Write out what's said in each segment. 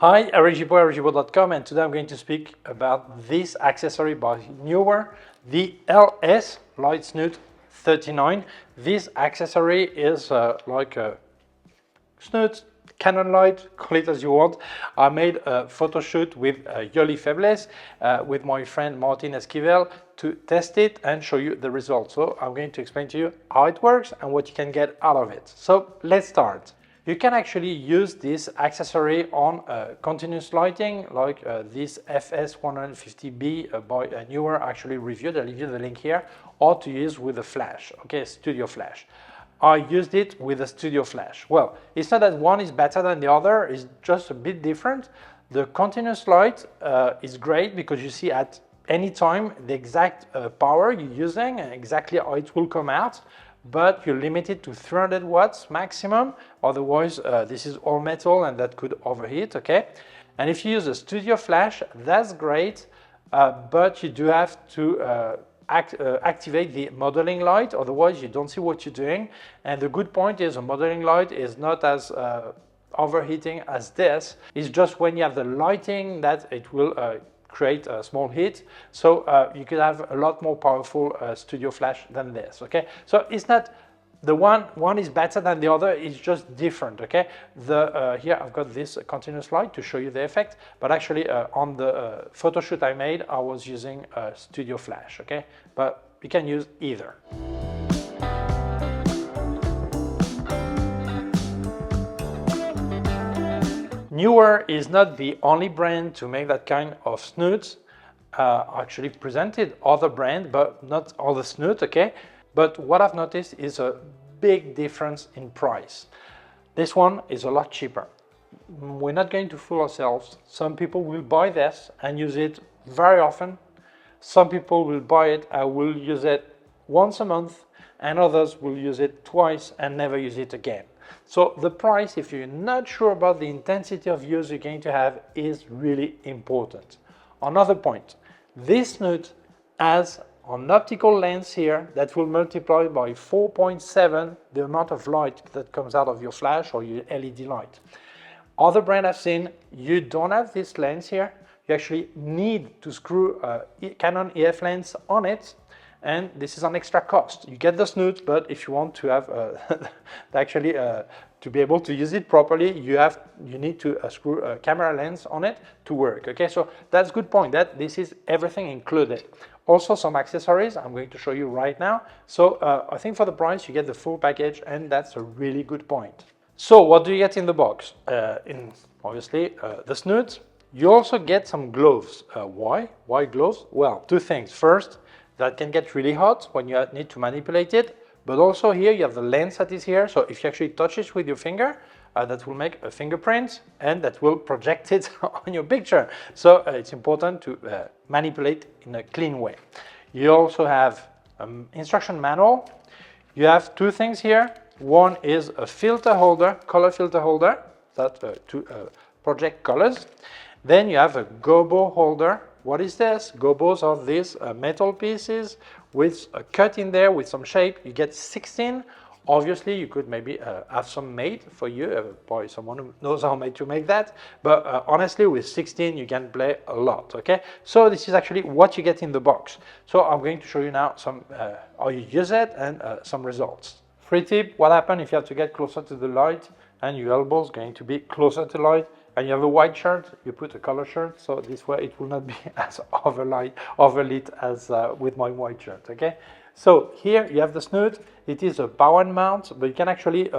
Hi, Gibaud, Gibaud.com, and today I'm going to speak about this accessory by Neewer, the LS Snoot 39. This accessory is like a snoot, Canon light, call it as you want. I made a photo shoot with Yoli Febles with my friend Martin Esquivel to test it and show you the results. So I'm going to explain to you how it works and what you can get out of it. So let's start. You can actually use this accessory on continuous lighting, like this FS150B by Neewer actually reviewed. I'll leave you the link here, or to use with a flash, okay, studio flash. I used it with a studio flash. Well, it's not that one is better than the other, it's just a bit different. The continuous light is great because you see at any time the exact power you're using and exactly how it will come out, but you're limited to 300 watts maximum. Otherwise, this is all metal and that could overheat, okay? And if you use a studio flash, that's great, but you do have to activate the modeling light, otherwise you don't see what you're doing. And the good point is a modeling light is not as overheating as this. It's just when you have the lighting that it will create a small heat. So you could have a lot more powerful studio flash than this, okay? So it's not the one is better than the other, it's just different, okay? Here I've got this continuous light to show you the effect, but actually on the photo shoot I made, I was using a studio flash, okay? But you can use either. Neewer is not the only brand to make that kind of snoots. Actually presented other brand, but not all the snoot, okay? But what I've noticed is a big difference in price. This one is a lot cheaper. We're not going to fool ourselves. Some people will buy this and use it very often. Some people will buy it and will use it once a month, and others will use it twice and never use it again. So the price, if you're not sure about the intensity of use you're going to have, is really important. Another point, this snoot has an optical lens here that will multiply by 4.7 the amount of light that comes out of your flash or your LED light. Other brand I've seen, you don't have this lens here. You actually need to screw a Canon EF lens on it, and this is an extra cost. You get the snoot, but if you want to have actually to be able to use it properly, you need to screw a camera lens on it to work. Okay, so that's a good point. That this is everything included. Also some accessories I'm going to show you right now. So I think for the price you get the full package, and that's a really good point. So what do you get in the box? Obviously the snoot. You also get some gloves. Why? Why gloves? Well, two things. First, that can get really hot when you need to manipulate it, but also here you have the lens that is here, so if you actually touch it with your finger, that will make a fingerprint and that will project it on your picture. So it's important to manipulate in a clean way. You also have instruction manual. You have two things here. One is a filter holder, color filter holder, that to project colors. Then you have a gobo holder. What is this? Gobos are these metal pieces with a cut in there with some shape. You get 16. Obviously, you could maybe have some made for you by someone who knows how to make that. But honestly, with 16, you can play a lot, okay? So this is actually what you get in the box. So I'm going to show you now some how you use it and some results. Free tip, what happens if you have to get closer to the light and your elbow is going to be closer to light, and you have a white shirt, you put a color shirt, so this way it will not be as overlit as with my white shirt, okay? So here you have the snoot. It is a power mount, but you can actually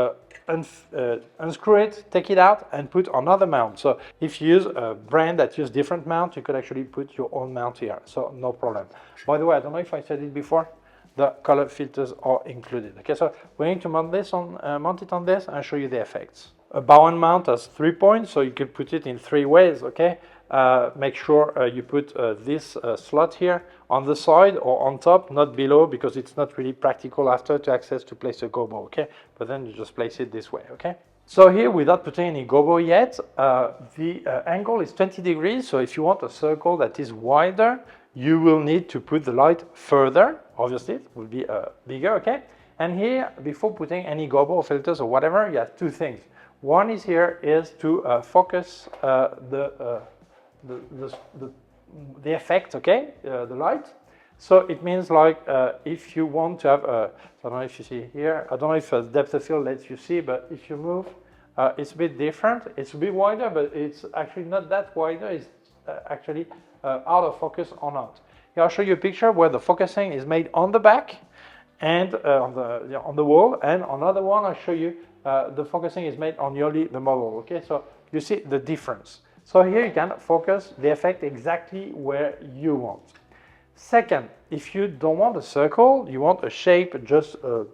unscrew it, take it out, and put another mount. So if you use a brand that uses different mount, you could actually put your own mount here, so no problem. By the way, I don't know if I said it before, the color filters are included. Okay, so we're going to mount it on this and show you the effects. A bowen mount has 3 points, so you can put it in 3 ways, okay? Make sure you put this slot here on the side or on top, not below, because it's not really practical after to place a gobo, okay? But then you just place it this way, okay? So here, without putting any gobo yet, the angle is 20 degrees, so if you want a circle that is wider, you will need to put the light further. Obviously, it will be bigger, okay? And here, before putting any gobo or filters or whatever, you have two things. One is here is to focus the effect, okay, the light. So it means like if you want to have, I don't know if you see here, I don't know if depth of field lets you see, but if you move, it's a bit different. It's a bit wider, but it's actually not that wider. It's actually out of focus or not. Here I'll show you a picture where the focusing is made on the back and on the wall, and another one I'll show you the focusing is made on Yoli, the model. Okay, so you see the difference. So here you can focus the effect exactly where you want. Second, if you don't want a circle, you want a shape, just a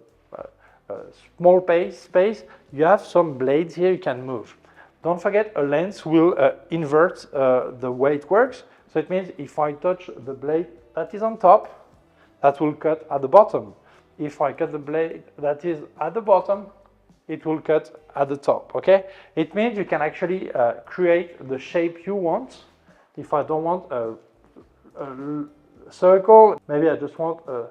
small space, you have some blades here you can move. Don't forget, a lens will invert the way it works. So it means if I touch the blade that is on top, that will cut at the bottom. If I cut the blade that is at the bottom, it will cut at the top, okay? It means you can actually create the shape you want. If I don't want a circle, maybe I just want a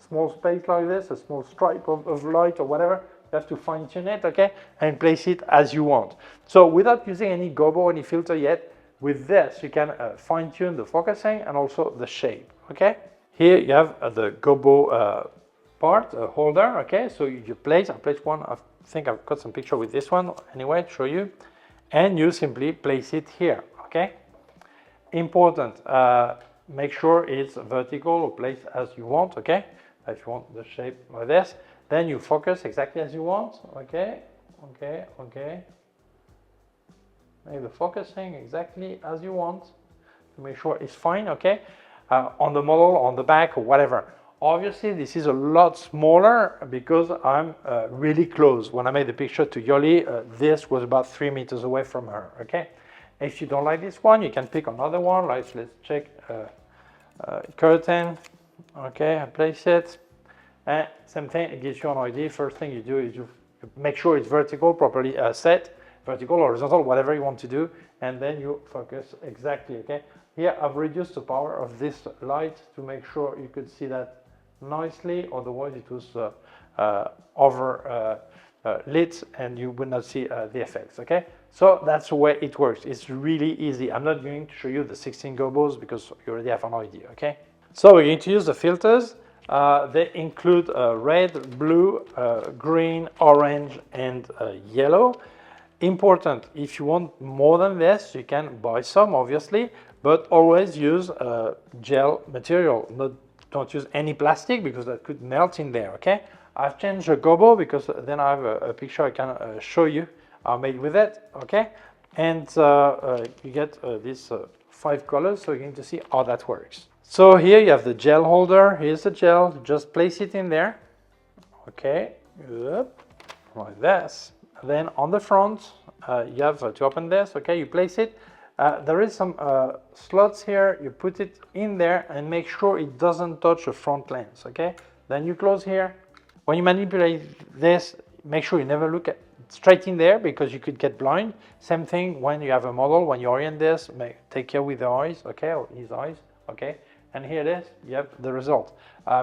small space like this, a small stripe of light or whatever, you have to fine tune it, okay? And place it as you want. So without using any Gibaud, any filter yet, with this you can fine tune the focusing and also the shape, okay? Here you have the Gibaud part, holder, okay? So you place, I place one, I think I've got some picture with this one anyway to show you, and you simply place it here, okay? Important, make sure it's vertical or placed as you want, okay? If you want the shape like this, then you focus exactly as you want, okay? Make the focusing exactly as you want to make sure it's fine, okay? On the model, on the back, or whatever. Obviously, this is a lot smaller because I'm really close. When I made the picture to Yoli, this was about 3 meters away from her, okay? If you don't like this one, you can pick another one. Like, let's check curtain, okay, I place it. And same thing, it gives you an idea. First thing you do is you make sure it's vertical, properly set, vertical, horizontal, whatever you want to do, and then you focus exactly, okay? Here I've reduced the power of this light to make sure you could see that nicely, otherwise it was over lit and you would not see the effects, okay? So that's the way it works. It's really easy. I'm not going to show you the 16 Gibauds because you already have an idea, okay? So we're going to use the filters. They include red, blue, green, orange, and yellow. Important, if you want more than this, you can buy some, obviously, but always use gel material. Don't use any plastic because that could melt in there, okay? I've changed the Gibaud because then I have a picture I can show you I made with it, okay? And you get these 5 colors, so you're going to see how that works. So here you have the gel holder. Here's the gel. Just place it in there. Okay, like this. Then on the front, you have to open this. Okay, you place it. There is some slots here. You put it in there and make sure it doesn't touch the front lens. Okay, then you close here. When you manipulate this, make sure you never look straight in there because you could get blind. Same thing when you have a model. When you orient this, take care with the eyes. Okay, or his eyes. Okay. And here it is, you have the result.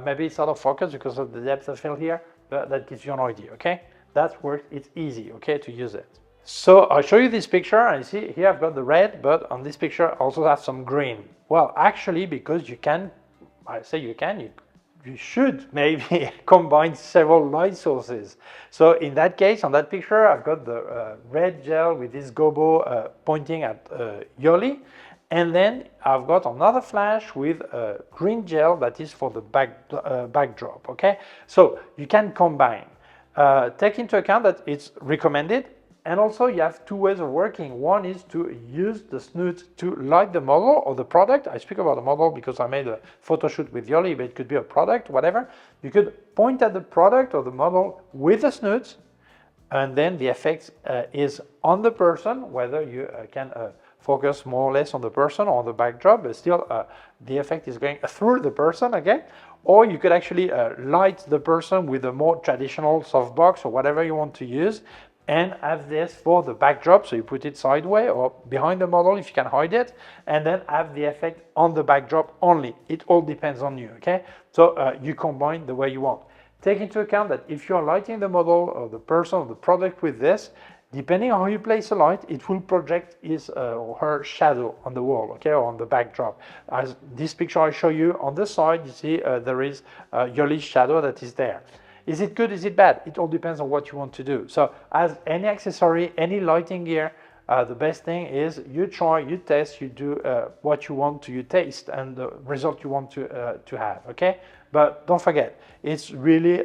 Maybe it's out of focus because of the depth of field here, but that gives you an idea, okay? That works, it's easy, okay, to use it. So I'll show you this picture, and you see here I've got the red, but on this picture I also have some green. Well, actually, because you can, I say you can, you should maybe combine several light sources. So in that case, on that picture, I've got the red gel with this Gibaud pointing at Yoli. And then I've got another flash with a green gel that is for the backdrop, okay? So you can combine. Take into account that it's recommended, and also you have 2 ways of working. One is to use the snoot to light the model or the product. I speak about the model because I made a photo shoot with Yoli, but it could be a product, whatever. You could point at the product or the model with the snoot, and then the effect is on the person, whether you can focus more or less on the person or on the backdrop, but still the effect is going through the person, okay? Or you could actually light the person with a more traditional softbox or whatever you want to use, and have this for the backdrop, so you put it sideways or behind the model if you can hide it, and then have the effect on the backdrop only. It all depends on you, okay? So you combine the way you want. Take into account that if you're lighting the model or the person or the product with this, Depending on how you place a light, it will project his or her shadow on the wall, okay, or on the backdrop. As this picture I show you on the side, you see there is Yoli's shadow that is there. Is it good? Is it bad? It all depends on what you want to do. So as any accessory, any lighting gear, the best thing is you try, you test, you do what you want to, you taste, and the result you want to have, okay? But don't forget, it's really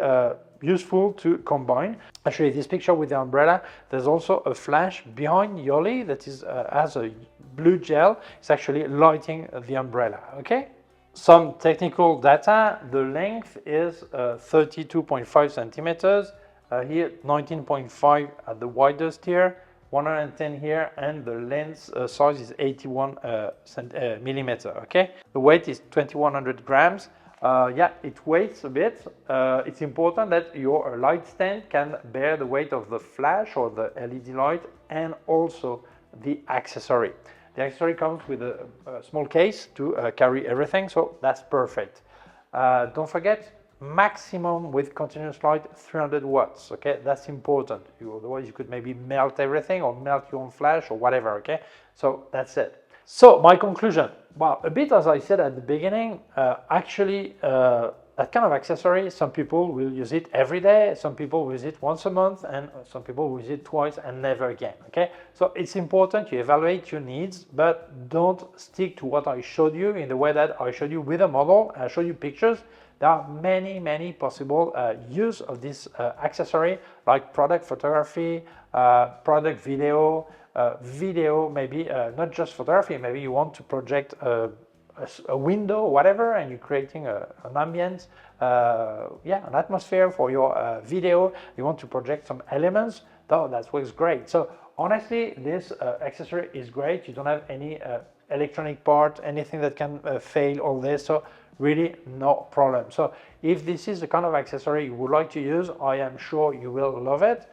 useful to combine. Actually, this picture with the umbrella, there's also a flash behind Yoli that is has a blue gel. It's actually lighting the umbrella, okay? Some technical data, the length is 32.5 centimeters, here 19.5 at the widest here, 110 here, and the lens size is 81 millimeter, okay? The weight is 2100 grams. Yeah, it weighs a bit. It's important that your light stand can bear the weight of the flash or the LED light and also the accessory. The accessory comes with a small case to carry everything, so that's perfect. Don't forget, maximum with continuous light 300 watts, okay? That's important. Otherwise you could maybe melt everything or melt your own flash or whatever, okay? So that's it. So my conclusion, well, a bit as I said at the beginning, actually that kind of accessory, some people will use it every day, some people will use it once a month, and some people will use it twice and never again, okay? So it's important you evaluate your needs, but don't stick to what I showed you in the way that I showed you with a model. I showed you pictures. There are many possible use of this accessory, like product photography, product video, maybe not just photography, maybe you want to project a window or whatever, and you're creating an ambient, yeah, an atmosphere for your video. You want to project some elements, though that works great. So honestly, this accessory is great. You don't have any electronic part, anything that can fail, all this, so really no problem. So if this is the kind of accessory you would like to use, I am sure you will love it,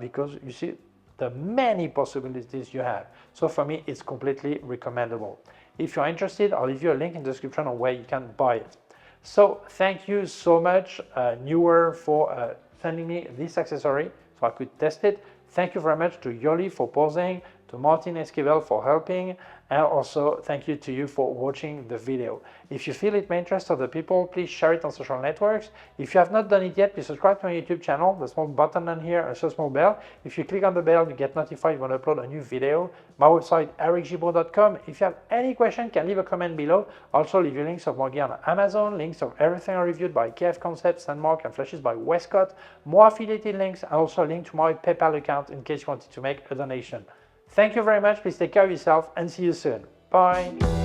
because you see the many possibilities you have. So for me, it's completely recommendable. If you're interested, I'll leave you a link in the description on where you can buy it. So thank you so much, Neewer, for sending me this accessory so I could test it. Thank you very much to Yoli for posing, to Martin Esquivel for helping, and also thank you to you for watching the video. If you feel it may interest other people, please share it on social networks. If you have not done it yet, please subscribe to my YouTube channel, the small button on here, and a small bell. If you click on the bell, you get notified when I upload a new video. My website, ericgibaud.com. If you have any question, you can leave a comment below. Also leave you links of more gear on Amazon, links of everything I reviewed by K&F Concept, Sandmarc, and Flashes by Westcott, more affiliated links, and also a link to my PayPal account in case you wanted to make a donation. Thank you very much. Please take care of yourself and see you soon. Bye.